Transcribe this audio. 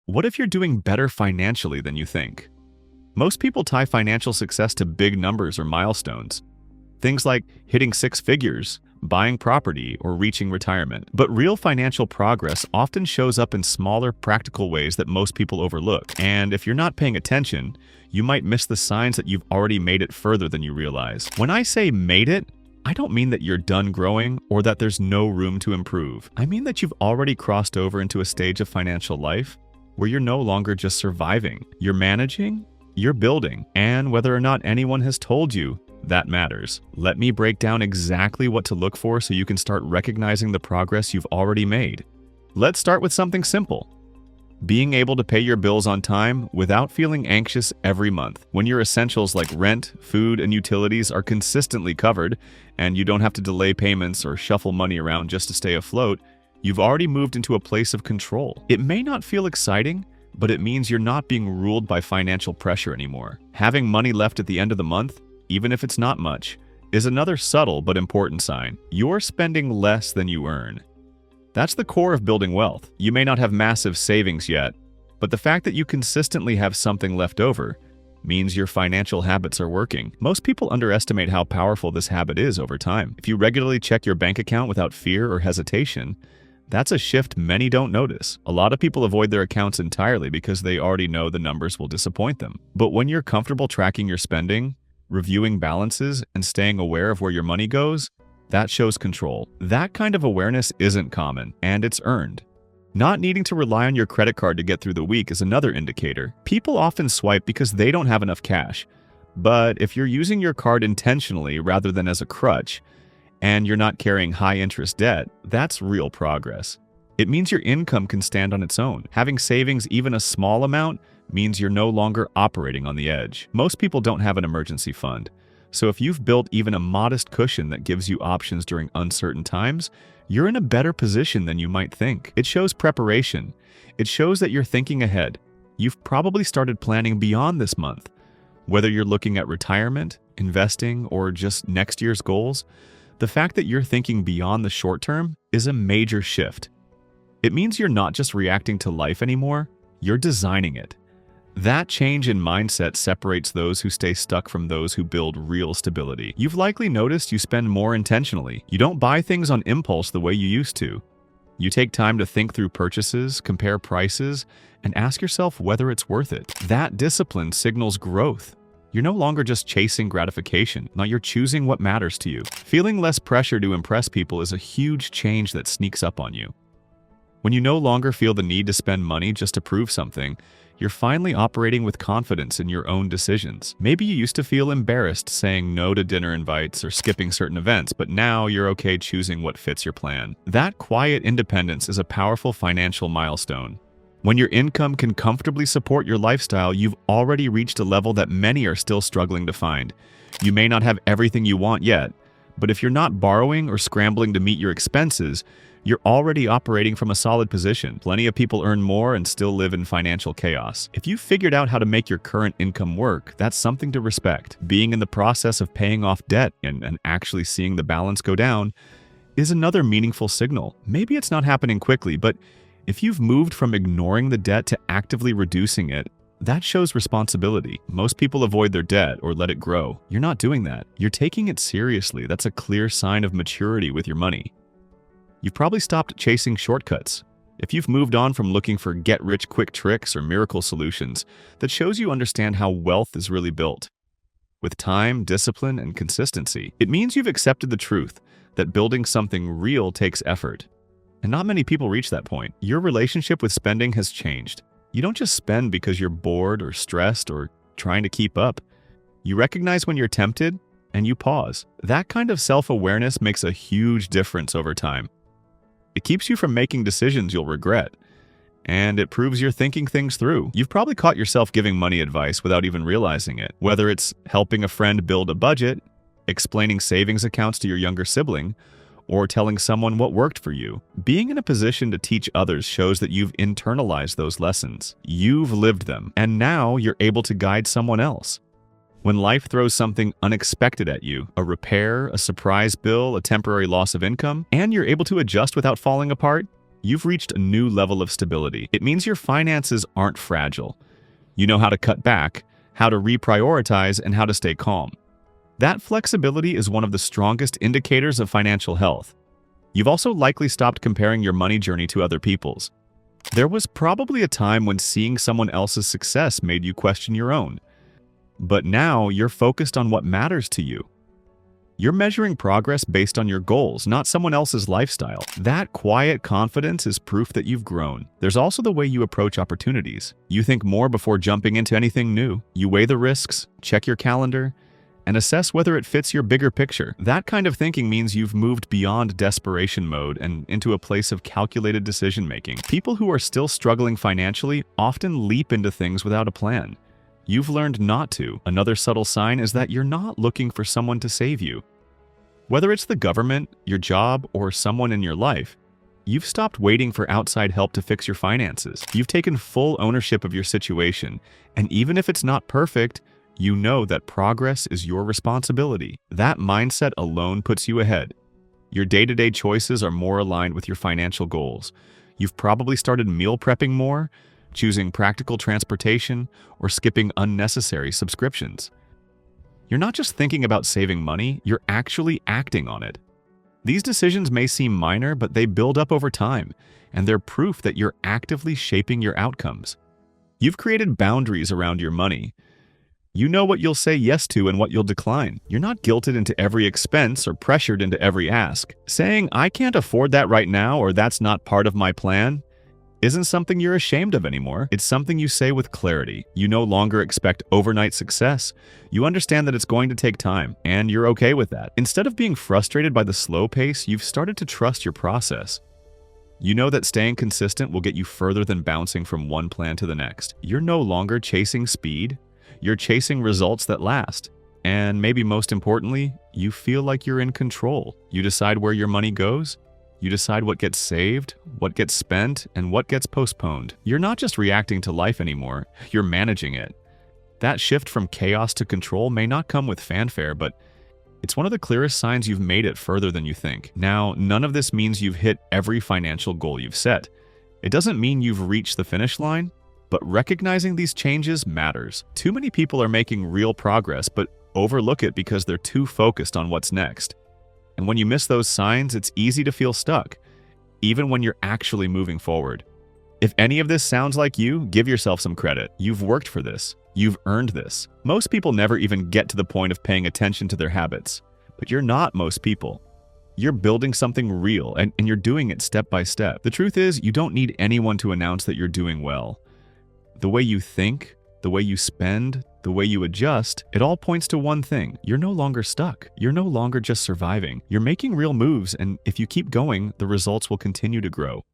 What if you're doing better financially than you think? Most people tie financial success to big numbers or milestones. Things like hitting six figures, buying property, or reaching retirement. But real financial progress often shows up in smaller, practical ways that most people overlook. And if you're not paying attention, you might miss the signs that you've already made it further than you realize. When I say made it, I don't mean that you're done growing or that there's no room to improve. I mean that you've already crossed over into a stage of financial life where you're no longer just surviving. You're managing, you're building, and whether or not anyone has told you, that matters. Let me break down exactly what to look for so you can start recognizing the progress you've already made. Let's start with something simple. Being able to pay your bills on time without feeling anxious every month. When your essentials like rent, food, and utilities are consistently covered, and you don't have to delay payments or shuffle money around just to stay afloat, you've already moved into a place of control. It may not feel exciting, but it means you're not being ruled by financial pressure anymore. Having money left at the end of the month, even if it's not much, is another subtle but important sign. You're spending less than you earn. That's the core of building wealth. You may not have massive savings yet, but the fact that you consistently have something left over means your financial habits are working. Most people underestimate how powerful this habit is over time. If you regularly check your bank account without fear or hesitation, that's a shift many don't notice. A lot of people avoid their accounts entirely because they already know the numbers will disappoint them. But when you're comfortable tracking your spending, reviewing balances, and staying aware of where your money goes, that shows control. That kind of awareness isn't common, and it's earned. Not needing to rely on your credit card to get through the week is another indicator. People often swipe because they don't have enough cash. But if you're using your card intentionally rather than as a crutch, and you're not carrying high-interest debt, that's real progress. It means your income can stand on its own. Having savings, even a small amount, means you're no longer operating on the edge. Most people don't have an emergency fund. So if you've built even a modest cushion that gives you options during uncertain times, you're in a better position than you might think. It shows preparation. It shows that you're thinking ahead. You've probably started planning beyond this month. Whether you're looking at retirement, investing, or just next year's goals, the fact that you're thinking beyond the short term is a major shift. It means you're not just reacting to life anymore, you're designing it. That change in mindset separates those who stay stuck from those who build real stability. You've likely noticed you spend more intentionally. You don't buy things on impulse the way you used to. You take time to think through purchases, compare prices, and ask yourself whether it's worth it. That discipline signals growth. You're no longer just chasing gratification. Now you're choosing what matters to you. Feeling less pressure to impress people is a huge change that sneaks up on you. When you no longer feel the need to spend money just to prove something, you're finally operating with confidence in your own decisions. Maybe you used to feel embarrassed saying no to dinner invites or skipping certain events, but now you're okay choosing what fits your plan. That quiet independence is a powerful financial milestone. When your income can comfortably support your lifestyle, you've already reached a level that many are still struggling to find. You may not have everything you want yet, but if you're not borrowing or scrambling to meet your expenses, you're already operating from a solid position. Plenty of people earn more and still live in financial chaos. If you've figured out how to make your current income work, that's something to respect. Being in the process of paying off debt and actually seeing the balance go down is another meaningful signal. Maybe it's not happening quickly, but if you've moved from ignoring the debt to actively reducing it, that shows responsibility. Most people avoid their debt or let it grow. You're not doing that. You're taking it seriously. That's a clear sign of maturity with your money. You've probably stopped chasing shortcuts. If you've moved on from looking for get-rich-quick tricks or miracle solutions, that shows you understand how wealth is really built. With time, discipline, and consistency, it means you've accepted the truth that building something real takes effort. And not many people reach that point. Your relationship with spending has changed. You don't just spend because you're bored or stressed or trying to keep up. You recognize when you're tempted, and you pause. That kind of self-awareness makes a huge difference over time. It keeps you from making decisions you'll regret, and it proves you're thinking things through. You've probably caught yourself giving money advice without even realizing it, whether it's helping a friend build a budget, explaining savings accounts to your younger sibling, or telling someone what worked for you. Being in a position to teach others shows that you've internalized those lessons. You've lived them, and now you're able to guide someone else. When life throws something unexpected at you, a repair, a surprise bill, a temporary loss of income, and you're able to adjust without falling apart, You've reached a new level of stability. It means your finances aren't fragile. You know how to cut back, how to reprioritize, and how to stay calm. That flexibility is one of the strongest indicators of financial health. You've also likely stopped comparing your money journey to other people's. There was probably a time when seeing someone else's success made you question your own. But now you're focused on what matters to you. You're measuring progress based on your goals, not someone else's lifestyle. That quiet confidence is proof that you've grown. There's also the way you approach opportunities. You think more before jumping into anything new. You weigh the risks, check your calendar, and assess whether it fits your bigger picture. That kind of thinking means you've moved beyond desperation mode and into a place of calculated decision-making. People who are still struggling financially often leap into things without a plan. You've learned not to. Another subtle sign is that you're not looking for someone to save you. Whether it's the government, your job, or someone in your life, you've stopped waiting for outside help to fix your finances. You've taken full ownership of your situation, and even if it's not perfect, you know that progress is your responsibility. That mindset alone puts you ahead. Your day-to-day choices are more aligned with your financial goals. You've probably started meal prepping more, choosing practical transportation, or skipping unnecessary subscriptions. You're not just thinking about saving money, you're actually acting on it. These decisions may seem minor, but they build up over time, and they're proof that you're actively shaping your outcomes. You've created boundaries around your money. You know what you'll say yes to and what you'll decline. You're not guilted into every expense or pressured into every ask. Saying, "I can't afford that right now," or "that's not part of my plan," isn't something you're ashamed of anymore. It's something you say with clarity. You no longer expect overnight success. You understand that it's going to take time, and you're okay with that. Instead of being frustrated by the slow pace, you've started to trust your process. You know that staying consistent will get you further than bouncing from one plan to the next. You're no longer chasing speed. You're chasing results that last. And maybe most importantly, you feel like you're in control. You decide where your money goes. You decide what gets saved, what gets spent, and what gets postponed. You're not just reacting to life anymore, you're managing it. That shift from chaos to control may not come with fanfare, but it's one of the clearest signs you've made it further than you think. Now, none of this means you've hit every financial goal you've set. It doesn't mean you've reached the finish line, but recognizing these changes matters. Too many people are making real progress, but overlook it because they're too focused on what's next. And when you miss those signs, it's easy to feel stuck, even when you're actually moving forward. If any of this sounds like you, give yourself some credit. You've worked for this. You've earned this. Most people never even get to the point of paying attention to their habits, but you're not most people. You're building something real, and you're doing it step by step. The truth is, you don't need anyone to announce that you're doing well. The way you think, the way you spend, the way you adjust, it all points to one thing. You're no longer stuck. You're no longer just surviving. You're making real moves, and if you keep going, the results will continue to grow.